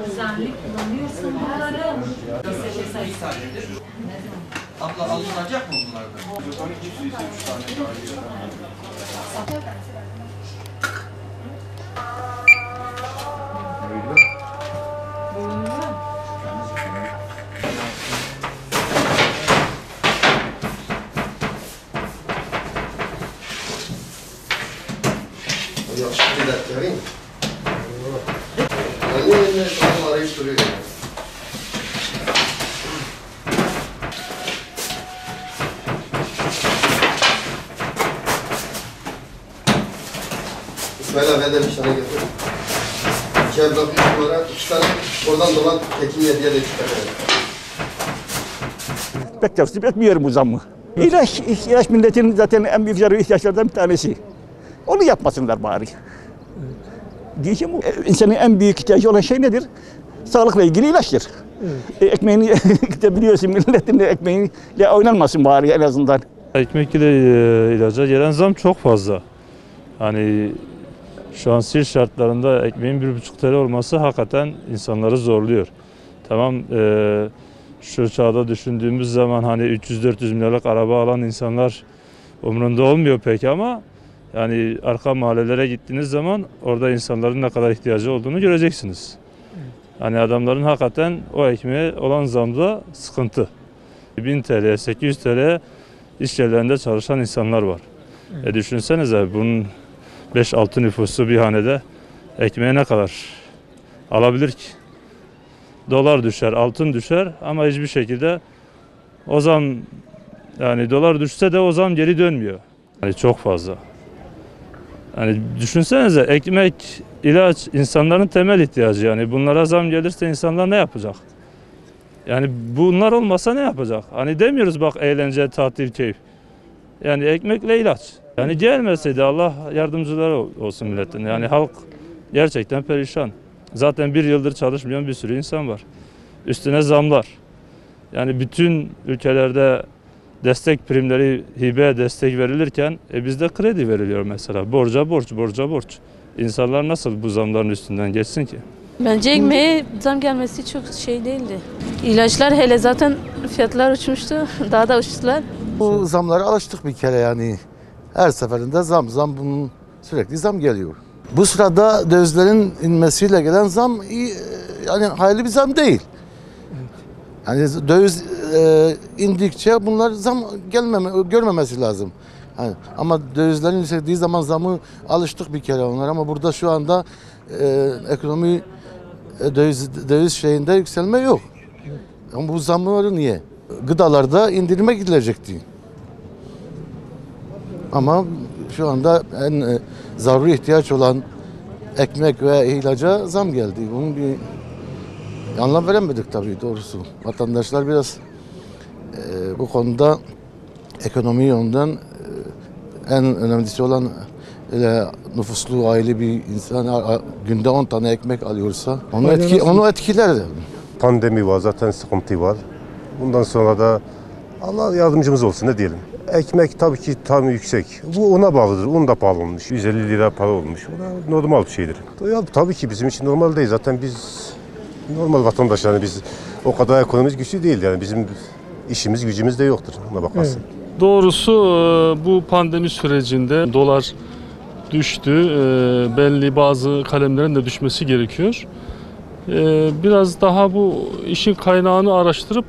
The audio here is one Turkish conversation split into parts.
Düzenli kullanıyorsun bunları. Abla alınacak mı bunlardan? 12 3 tane Yakışıklı dertlerin. Anne onu arayıp duruyor. İsmail abi de bir tane getir. İki evlat üç numara, 2 tane oradan dolan Tekin Yedi'ye de 2 tane. Pek tasvip etmiyorum bu zammı. İlaç milletin zaten en büyük zararı ihtiyaçlardan bir tanesi. Onu yapmasınlar bari. Diyeceğim o. İnsanın en büyük ihtiyacı olan şey nedir? Sağlıkla ilgili ilaçtır. Ekmeğini de biliyorsun, milletin de ekmeğiyle oynanmasın bari en azından. Ekmek ile ilaca gelen zam çok fazla. Hani şu an Siirt şartlarında ekmeğin 1,5 TL olması hakikaten insanları zorluyor. Tamam, şu çağda düşündüğümüz zaman hani 300-400 milyarlık araba alan insanlar umurunda olmuyor pek ama yani arka mahallelere gittiğiniz zaman orada insanların ne kadar ihtiyacı olduğunu göreceksiniz. Hani adamların hakikaten o ekmeğe olan zamda sıkıntı. 1000 TL, 800 TL iş yerlerinde çalışan insanlar var. Düşünsenize bunun 5-6 nüfusu bir hanede ekmeğe ne kadar alabilir ki? Dolar düşer, altın düşer ama hiçbir şekilde o zam, yani dolar düşse de o zam geri dönmüyor. Yani çok fazla. Yani düşünsenize ekmek, ilaç insanların temel ihtiyacı, yani bunlara zam gelirse insanlar ne yapacak? Yani bunlar olmasa ne yapacak? Hani demiyoruz bak eğlence, tatil, keyif. Yani ekmekle ilaç. Yani gelmeseydi Allah yardımcıları olsun milletin. Yani halk gerçekten perişan. Zaten 1 yıldır çalışmayan bir sürü insan var. Üstüne zamlar. Yani bütün ülkelerde destek primleri, hibe destek verilirken bizde kredi veriliyor mesela. Borca borç, borca borç. İnsanlar nasıl bu zamların üstünden geçsin ki? Bence ekmeğe zam gelmesi çok şey değildi. İlaçlar hele zaten fiyatlar uçmuştu. Daha da uçtular. Bu zamlara alıştık bir kere yani. Her seferinde zam bunun sürekli zam geliyor. Bu sırada dövizlerin inmesiyle gelen zam yani hayırlı bir zam değil. Yani döviz indikçe bunlar zam görmemesi lazım. Yani, ama dövizlerin yükseldiği zaman zamı alıştık bir kere onlar ama burada şu anda ekonomi döviz şeyinde yükselme yok. Ama bu zamları niye? Gıdalarda indirime gidilecekti. Ama şu anda en zaruri ihtiyaç olan ekmek ve ilaca zam geldi. Bunun bir anlam veremedik tabii doğrusu. Vatandaşlar biraz bu konuda ekonomi yönünden en önemlisi olan nüfuslu aile bir insan günde 10 tane ekmek alıyorsa onu etkiler. Pandemi var, zaten sıkıntı var. Bundan sonra da Allah yardımcımız olsun, ne diyelim. Ekmek tabii ki tam yüksek. Bu ona bağlıdır. Un da pahalı olmuş. 150 lira para olmuş. O da normal bir şeydir. Ya, tabii ki bizim için normal değil. Zaten biz normal vatandaş, yani biz o kadar ekonomimiz güçlü değil. Yani bizim işimiz gücümüz de yoktur. Ona bakarsın. Evet. Doğrusu bu pandemi sürecinde dolar düştü. Belli bazı kalemlerin de düşmesi gerekiyor. Biraz daha bu işin kaynağını araştırıp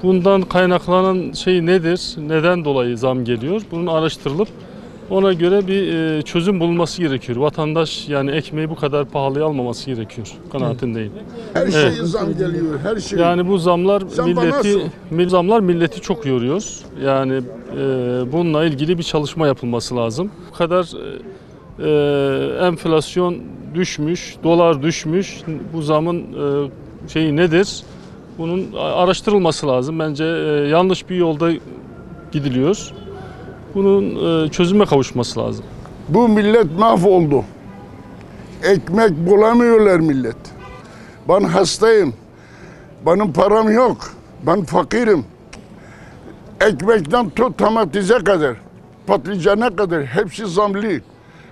bundan kaynaklanan şey nedir, neden dolayı zam geliyor? Bunun araştırılıp ona göre bir çözüm bulunması gerekiyor. Vatandaş yani ekmeği bu kadar pahalıya almaması gerekiyor kanaatindeyim. Her şeye zam geliyor, her şey. Yani bu zamlar milleti çok yoruyor. Yani bununla ilgili bir çalışma yapılması lazım. Bu kadar enflasyon düşmüş, dolar düşmüş. Bu zamın şeyi nedir? Bunun araştırılması lazım. Bence yanlış bir yolda gidiliyor. Bunun çözüme kavuşması lazım. Bu millet mahvoldu. Ekmek bulamıyorlar millet. Ben hastayım. Benim param yok. Ben fakirim. Ekmekten tut domatese kadar, patlıcana kadar hepsi zamlı.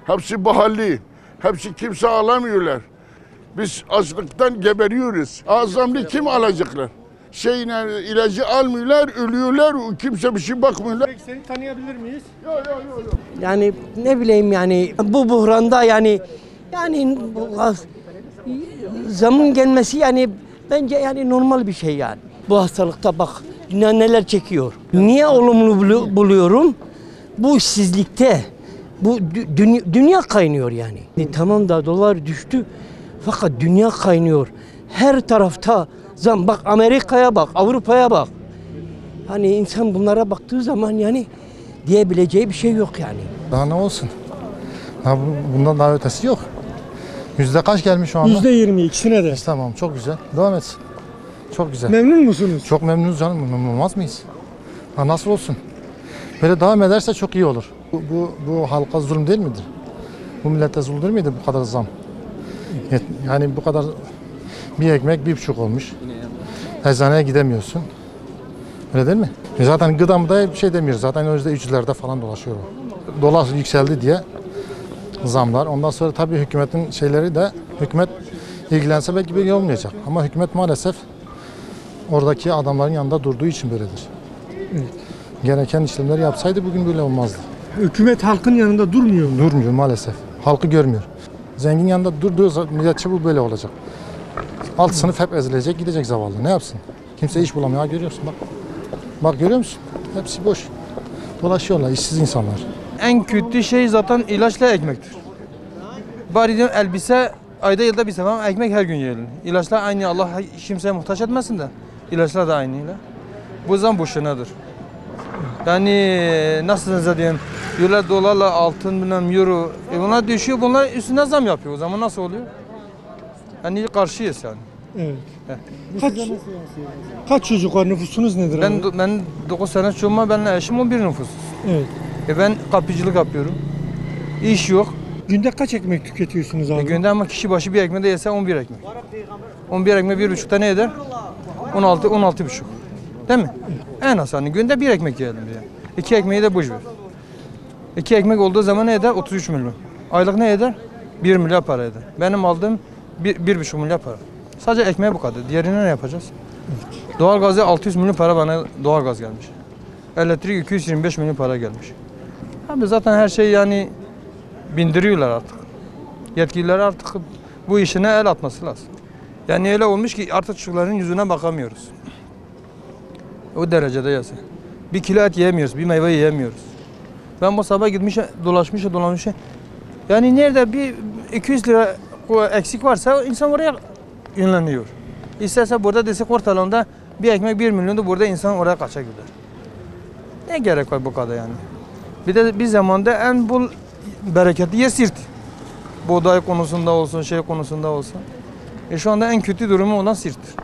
Hepsi pahalı. Hepsi kimse alamıyorlar. Biz açlıktan geberiyoruz. Azamlı kim alacaklar? İlacı almıyorlar, ölüyorlar, kimse bir şey bakmıyorlar. Seni tanıyabilir miyiz? Yok. Yani ne bileyim yani bu buhranda yani zamın gelmesi yani bence yani normal bir şey yani. Bu hastalıkta bak dünya neler çekiyor. Niye olumlu buluyorum? Bu işsizlikte bu dünya kaynıyor yani. Tamam da dolar düştü fakat dünya kaynıyor. Her tarafta zam. Bak Amerika'ya bak, Avrupa'ya bak. Hani insan bunlara baktığı zaman yani diyebileceği bir şey yok yani. Daha ne olsun? Bundan daha ötesi yok. Yüzde kaç gelmiş şu anda? %20 ikisine de. Tamam, çok güzel. Devam etsin. Çok güzel. Memnun musunuz? Çok memnunuz canım. Memnun olmaz mıyız? Nasıl olsun? Böyle devam ederse çok iyi olur. Bu halka zulüm değil midir? Bu millete zulüm değil miydi bu kadar zam? Yani bu kadar bir ekmek 1,5 olmuş. Eczaneye gidemiyorsun. Öyle değil mi? Zaten gıdamda bir şey demiyoruz. Zaten %3'lerde falan dolaşıyor o. Dolar yükseldi diye zamlar. Ondan sonra tabii hükümetin şeyleri de hükümet ilgilense belki bir olmayacak. Ama hükümet maalesef oradaki adamların yanında durduğu için böyledir. Evet. Gereken işlemleri yapsaydı bugün böyle olmazdı. Hükümet halkın yanında durmuyor mu? Durmuyor maalesef. Halkı görmüyor. Zengin yanında durduğu müddetçe bu böyle olacak. Alt sınıf hep ezilecek, gidecek zavallı. Ne yapsın? Kimse iş bulamıyor. Ha, görüyorsun bak. Bak görüyor musun? Hepsi boş. Dolaşıyorlar, işsiz insanlar. En kötü şey zaten ilaçla ekmektir. Bari diyorum elbise ayda yılda bir sefer ama ekmek her gün yiyelim. İlaçlar aynı, Allah kimseye muhtaç etmesin de ilaçlar da aynıyla. Bu zam boşunadır. Yani nasıl size diyeyim, diyorlar dolarla altın bilmem euro, bunlar düşüyor, bunlar üstüne zam yapıyor. O zaman nasıl oluyor? Yani karşıyız yani. Evet. Kaç çocuk var, nüfusunuz nedir? Ben 9 sene çocuğum, benimle eşim 11 nüfus. Evet. Ben kapıcılık yapıyorum. İş yok. Günde kaç ekmek tüketiyorsunuz abi? Günde ama kişi başı bir ekmeği de yese 11 ekmek. 11 ekmek 1,5 tane eder? 16,5. Değil mi? En az hani günde bir ekmek yiyelim diye. 2 ekmeği de boş ver. 2 ekmek olduğu zaman ne eder? 33 milyon. Aylık ne eder? 1 milyar para eder. Benim aldığım 1,5 milyar para. Sadece ekmeğe bu kadar. Diğerine ne yapacağız? Doğalgaz'a 600 milyon para bana doğalgaz gelmiş. Elektrik 225 milyon para gelmiş. Abi zaten her şey yani bindiriyorlar artık. Yetkililer artık bu işine el atması lazım. Yani öyle olmuş ki artık çocukların yüzüne bakamıyoruz. O derecede yasa. Bir kilo et yiyemiyoruz, bir meyve yiyemiyoruz. Ben bu sabah gitmiş, dolaşmış. Yani nerede bir 200 lira eksik varsa insan oraya yönleniyor. İsterse burada desek ortalığında bir ekmek 1 milyondu, burada insan oraya kaça gider. Ne gerek var bu kadar yani? Bir de bir zamanda en bol bereketli yer Sirt. Buğday konusunda olsun, şey konusunda olsun. Şu anda en kötü durumu olan Sirt'tir.